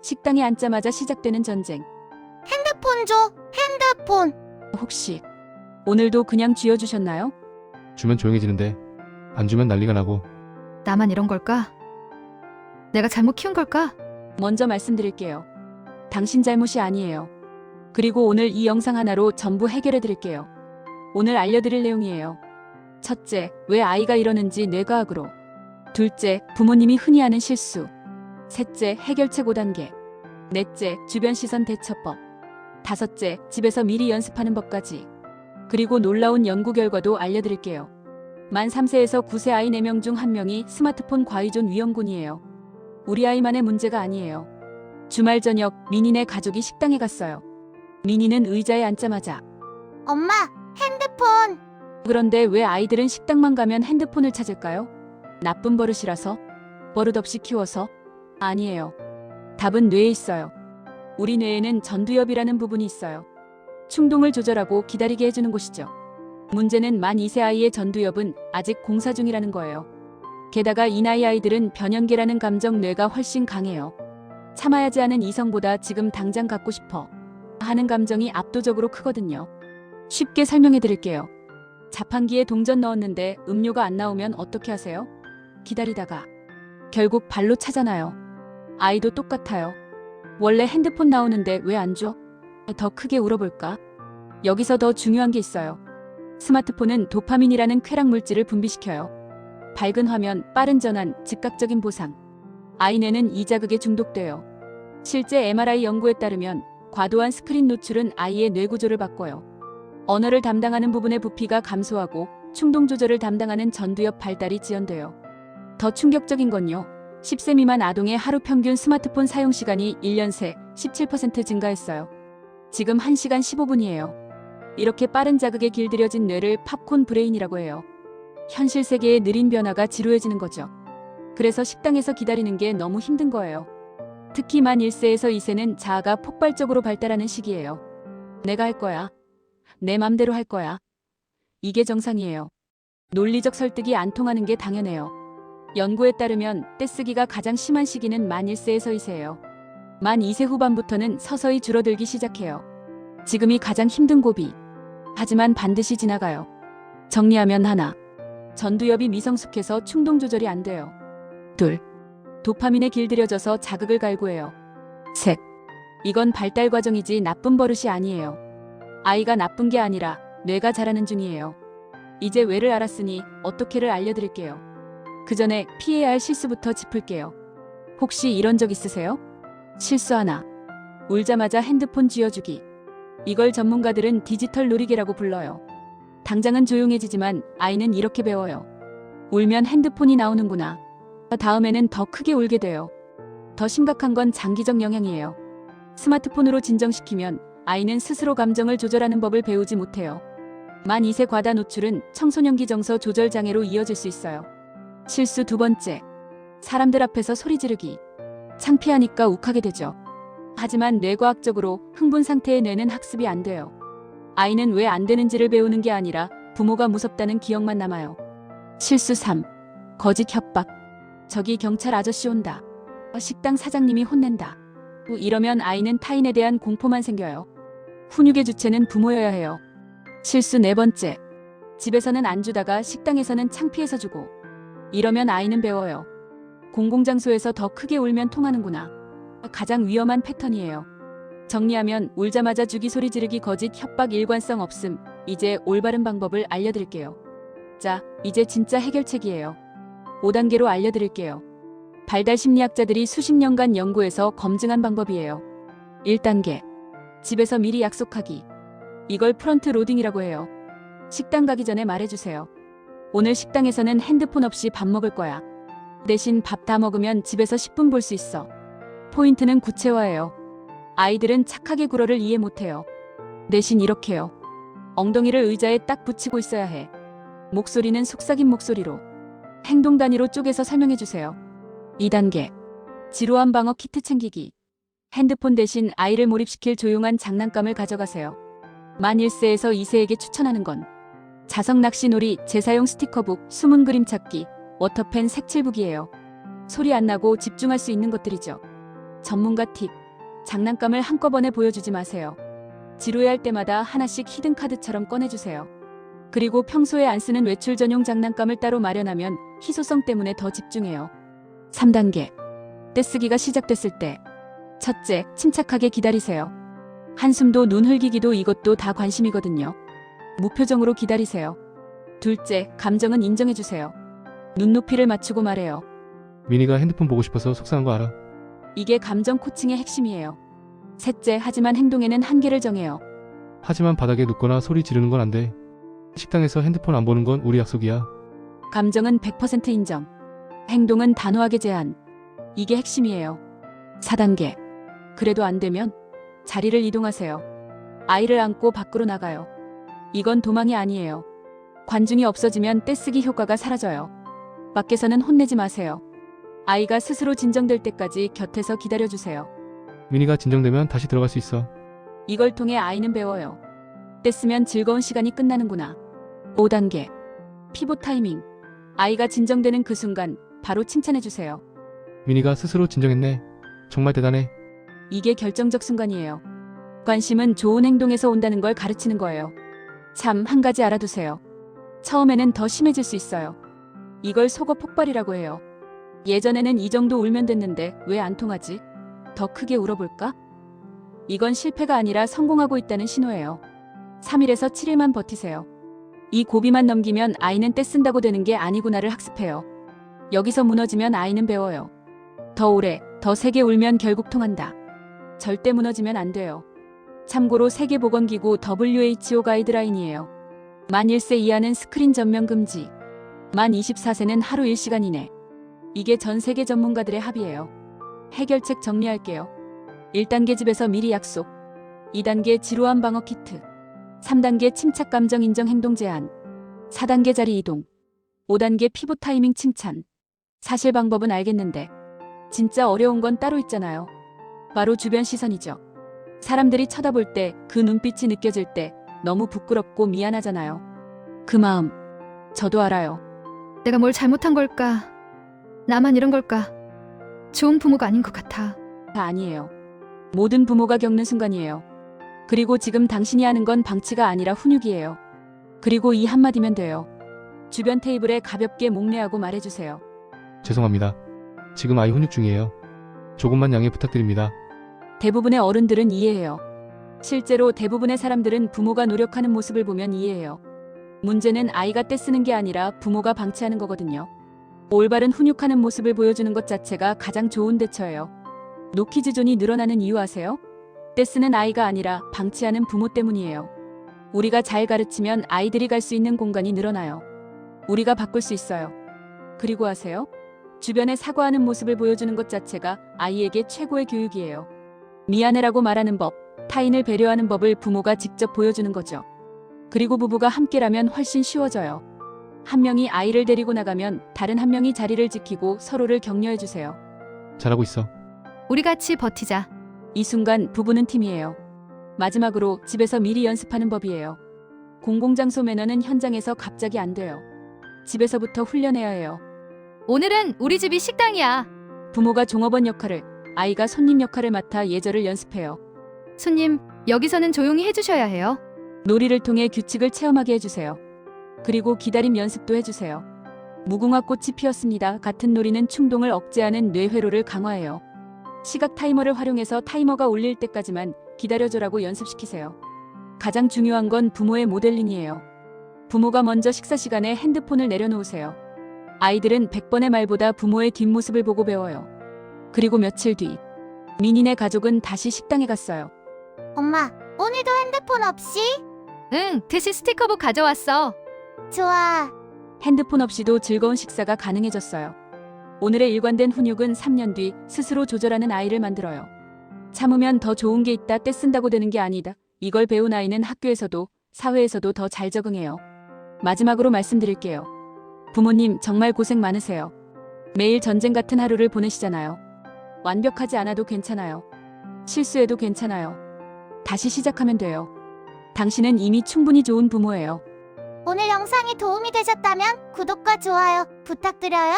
식당에 앉자마자 시작되는 전쟁. 핸드폰 줘. 핸드폰. 혹시 오늘도 그냥 쥐어주셨나요? 주면 조용해지는데 안 주면 난리가 나고. 나만 이런 걸까? 내가 잘못 키운 걸까? 먼저 말씀드릴게요. 당신 잘못이 아니에요. 그리고 오늘 이 영상 하나로 전부 해결해 드릴게요. 오늘 알려드릴 내용이에요. 첫째, 왜 아이가 이러는지 뇌과학으로. 둘째, 부모님이 흔히 하는 실수. 셋째, 해결책 5단계. 넷째, 주변 시선 대처법. 다섯째, 집에서 미리 연습하는 법까지. 그리고 놀라운 연구 결과도 알려드릴게요. 만 3세에서 9세 아이 4명 중 1명이 스마트폰 과의존 위험군이에요. 우리 아이만의 문제가 아니에요. 주말 저녁 민희네 가족이 식당에 갔어요. 민희는 의자에 앉자마자 엄마, 핸드폰. 그런데 왜 아이들은 식당만 가면 핸드폰을 찾을까요? 나쁜 버릇이라서? 버릇없이 키워서? 아니에요. 답은 뇌에 있어요. 우리 뇌에는 전두엽이라는 부분이 있어요. 충동을 조절하고 기다리게 해주는 곳이죠. 문제는 만 2세 아이의 전두엽은 아직 공사 중이라는 거예요. 게다가 이 나이 아이들은 변연계라는 감정 뇌가 훨씬 강해요. 참아야지 하는 이성보다 지금 당장 갖고 싶어 하는 감정이 압도적으로 크거든요. 쉽게 설명해 드릴게요. 자판기에 동전 넣었는데 음료가 안 나오면 어떻게 하세요? 기다리다가 결국 발로 차잖아요. 아이도 똑같아요. 원래 핸드폰 나오는데 왜 안 줘? 더 크게 울어볼까? 여기서 더 중요한 게 있어요. 스마트폰은 도파민이라는 쾌락 물질을 분비시켜요. 밝은 화면, 빠른 전환, 즉각적인 보상. 아이 뇌는 이 자극에 중독돼요. 실제 MRI 연구에 따르면 과도한 스크린 노출은 아이의 뇌 구조를 바꿔요. 언어를 담당하는 부분의 부피가 감소하고 충동 조절을 담당하는 전두엽 발달이 지연돼요. 더 충격적인 건요. 10세 미만 아동의 하루 평균 스마트폰 사용 시간이 1년 새 17% 증가했어요. 지금 1시간 15분이에요. 이렇게 빠른 자극에 길들여진 뇌를 팝콘 브레인이라고 해요. 현실 세계의 느린 변화가 지루해지는 거죠. 그래서 식당에서 기다리는 게 너무 힘든 거예요. 특히 만 1세에서 2세는 자아가 폭발적으로 발달하는 시기예요. 내가 할 거야. 내 맘대로 할 거야. 이게 정상이에요. 논리적 설득이 안 통하는 게 당연해요. 연구에 따르면 떼쓰기가 가장 심한 시기는 만 1세에서 2세예요. 만 2세 후반부터는 서서히 줄어들기 시작해요. 지금이 가장 힘든 고비. 하지만 반드시 지나가요. 정리하면 하나. 전두엽이 미성숙해서 충동 조절이 안 돼요. 둘. 도파민에 길들여져서 자극을 갈구해요. 셋. 이건 발달 과정이지 나쁜 버릇이 아니에요. 아이가 나쁜 게 아니라 뇌가 자라는 중이에요. 이제 왜를 알았으니 어떻게를 알려드릴게요. 그 전에 피해야 할 실수부터 짚을게요. 혹시 이런 적 있으세요? 실수 하나. 울자마자 핸드폰 쥐어주기. 이걸 전문가들은 디지털 놀이개라고 불러요. 당장은 조용해지지만 아이는 이렇게 배워요. 울면 핸드폰이 나오는구나. 다음에는 더 크게 울게 돼요. 더 심각한 건 장기적 영향이에요. 스마트폰으로 진정시키면 아이는 스스로 감정을 조절하는 법을 배우지 못해요. 만 2세 과다 노출은 청소년기 정서 조절 장애로 이어질 수 있어요. 실수 두 번째. 사람들 앞에서 소리 지르기. 창피하니까 욱하게 되죠. 하지만 뇌과학적으로 흥분 상태의 뇌는 학습이 안 돼요. 아이는 왜 안 되는지를 배우는 게 아니라 부모가 무섭다는 기억만 남아요. 실수 3. 거짓 협박. 저기 경찰 아저씨 온다. 식당 사장님이 혼낸다. 이러면 아이는 타인에 대한 공포만 생겨요. 훈육의 주체는 부모여야 해요. 실수 네 번째. 집에서는 안 주다가 식당에서는 창피해서 주고. 이러면 아이는 배워요. 공공장소에서 더 크게 울면 통하는구나. 가장 위험한 패턴이에요. 정리하면 울자마자 주기 소리 지르기 거짓 협박 일관성 없음. 이제 올바른 방법을 알려드릴게요. 자, 이제 진짜 해결책이에요. 5단계로 알려드릴게요. 발달 심리학자들이 수십 년간 연구해서 검증한 방법이에요. 1단계. 집에서 미리 약속하기. 이걸 프런트 로딩이라고 해요. 식당 가기 전에 말해주세요. 오늘 식당에서는 핸드폰 없이 밥 먹을 거야. 대신 밥 다 먹으면 집에서 10분 볼 수 있어. 포인트는 구체화예요. 아이들은 착하게 구러를 이해 못해요. 대신 이렇게요. 엉덩이를 의자에 딱 붙이고 있어야 해. 목소리는 속삭임 목소리로. 행동 단위로 쪼개서 설명해주세요. 2단계. 지루한 방어 키트 챙기기. 핸드폰 대신 아이를 몰입시킬 조용한 장난감을 가져가세요. 만 1세에서 2세에게 추천하는 건 자석 낚시놀이, 재사용 스티커북, 숨은 그림 찾기, 워터펜 색칠북이에요. 소리 안 나고 집중할 수 있는 것들이죠. 전문가 팁. 장난감을 한꺼번에 보여주지 마세요. 지루해할 때마다 하나씩 히든 카드처럼 꺼내주세요. 그리고 평소에 안 쓰는 외출 전용 장난감을 따로 마련하면 희소성 때문에 더 집중해요. 3단계. 떼쓰기가 시작됐을 때. 첫째, 침착하게 기다리세요. 한숨도 눈 흘기기도 이것도 다 관심이거든요. 무표정으로 기다리세요. 둘째, 감정은 인정해주세요. 눈높이를 맞추고 말해요. 미니가 핸드폰 보고 싶어서 속상한 거 알아. 이게 감정 코칭의 핵심이에요. 셋째, 하지만 행동에는 한계를 정해요. 하지만 바닥에 눕거나 소리 지르는 건 안 돼. 식당에서 핸드폰 안 보는 건 우리 약속이야. 감정은 100% 인정. 행동은 단호하게 제한. 이게 핵심이에요. 4단계. 그래도 안 되면 자리를 이동하세요. 아이를 안고 밖으로 나가요. 이건 도망이 아니에요. 관중이 없어지면 떼쓰기 효과가 사라져요. 밖에서는 혼내지 마세요. 아이가 스스로 진정될 때까지 곁에서 기다려주세요. 미니가 진정되면 다시 들어갈 수 있어. 이걸 통해 아이는 배워요. 떼쓰면 즐거운 시간이 끝나는구나. 5단계. 피봇 타이밍. 아이가 진정되는 그 순간 바로 칭찬해주세요. 미니가 스스로 진정했네. 정말 대단해. 이게 결정적 순간이에요. 관심은 좋은 행동에서 온다는 걸 가르치는 거예요. 참, 한 가지 알아두세요. 처음에는 더 심해질 수 있어요. 이걸 속어 폭발이라고 해요. 예전에는 이 정도 울면 됐는데 왜 안 통하지? 더 크게 울어볼까? 이건 실패가 아니라 성공하고 있다는 신호예요. 3일에서 7일만 버티세요. 이 고비만 넘기면 아이는 떼쓴다고 되는 게 아니구나를 학습해요. 여기서 무너지면 아이는 배워요. 더 오래, 더 세게 울면 결국 통한다. 절대 무너지면 안 돼요. 참고로 세계보건기구 WHO 가이드라인이에요. 만 1세 이하는 스크린 전면 금지. 만 24세는 하루 1시간 이내. 이게 전 세계 전문가들의 합의예요. 해결책 정리할게요. 1단계 집에서 미리 약속. 2단계 지루한 방어 키트. 3단계 침착 감정 인정 행동 제한. 4단계 자리 이동. 5단계 피봇 타이밍 칭찬. 사실 방법은 알겠는데 진짜 어려운 건 따로 있잖아요. 바로 주변 시선이죠. 사람들이 쳐다볼 때 그 눈빛이 느껴질 때 너무 부끄럽고 미안하잖아요. 그 마음 저도 알아요. 내가 뭘 잘못한 걸까? 나만 이런 걸까? 좋은 부모가 아닌 것 같아. 다 아니에요. 모든 부모가 겪는 순간이에요. 그리고 지금 당신이 하는 건 방치가 아니라 훈육이에요. 그리고 이 한마디면 돼요. 주변 테이블에 가볍게 목례하고 말해주세요. 죄송합니다. 지금 아이 훈육 중이에요. 조금만 양해 부탁드립니다. 대부분의 어른들은 이해해요. 실제로 대부분의 사람들은 부모가 노력하는 모습을 보면 이해해요. 문제는 아이가 떼쓰는 게 아니라 부모가 방치하는 거거든요. 올바른 훈육하는 모습을 보여주는 것 자체가 가장 좋은 대처예요. 노키즈존이 늘어나는 이유 아세요? 떼쓰는 아이가 아니라 방치하는 부모 때문이에요. 우리가 잘 가르치면 아이들이 갈 수 있는 공간이 늘어나요. 우리가 바꿀 수 있어요. 그리고 아세요? 주변에 사과하는 모습을 보여주는 것 자체가 아이에게 최고의 교육이에요. 미안해라고 말하는 법, 타인을 배려하는 법을 부모가 직접 보여주는 거죠. 그리고 부부가 함께라면 훨씬 쉬워져요. 한 명이 아이를 데리고 나가면 다른 한 명이 자리를 지키고 서로를 격려해주세요. 잘하고 있어. 우리 같이 버티자. 이 순간 부부는 팀이에요. 마지막으로 집에서 미리 연습하는 법이에요. 공공장소 매너는 현장에서 갑자기 안 돼요. 집에서부터 훈련해야 해요. 오늘은 우리 집이 식당이야. 부모가 종업원 역할을, 아이가 손님 역할을 맡아 예절을 연습해요. 손님, 여기서는 조용히 해주셔야 해요. 놀이를 통해 규칙을 체험하게 해주세요. 그리고 기다림 연습도 해주세요. 무궁화 꽃이 피었습니다. 같은 놀이는 충동을 억제하는 뇌회로를 강화해요. 시각 타이머를 활용해서 타이머가 울릴 때까지만 기다려줘라고 연습시키세요. 가장 중요한 건 부모의 모델링이에요. 부모가 먼저 식사 시간에 핸드폰을 내려놓으세요. 아이들은 100번의 말보다 부모의 뒷모습을 보고 배워요. 그리고 며칠 뒤, 민희네 가족은 다시 식당에 갔어요. 엄마, 오늘도 핸드폰 없이? 응, 대신 스티커북 가져왔어. 좋아. 핸드폰 없이도 즐거운 식사가 가능해졌어요. 오늘의 일관된 훈육은 3년 뒤 스스로 조절하는 아이를 만들어요. 참으면 더 좋은 게 있다, 떼쓴다고 되는 게 아니다. 이걸 배운 아이는 학교에서도 사회에서도 더 잘 적응해요. 마지막으로 말씀드릴게요. 부모님 정말 고생 많으세요. 매일 전쟁 같은 하루를 보내시잖아요. 완벽하지 않아도 괜찮아요. 실수해도 괜찮아요. 다시 시작하면 돼요. 당신은 이미 충분히 좋은 부모예요. 오늘 영상이 도움이 되셨다면 구독과 좋아요 부탁드려요.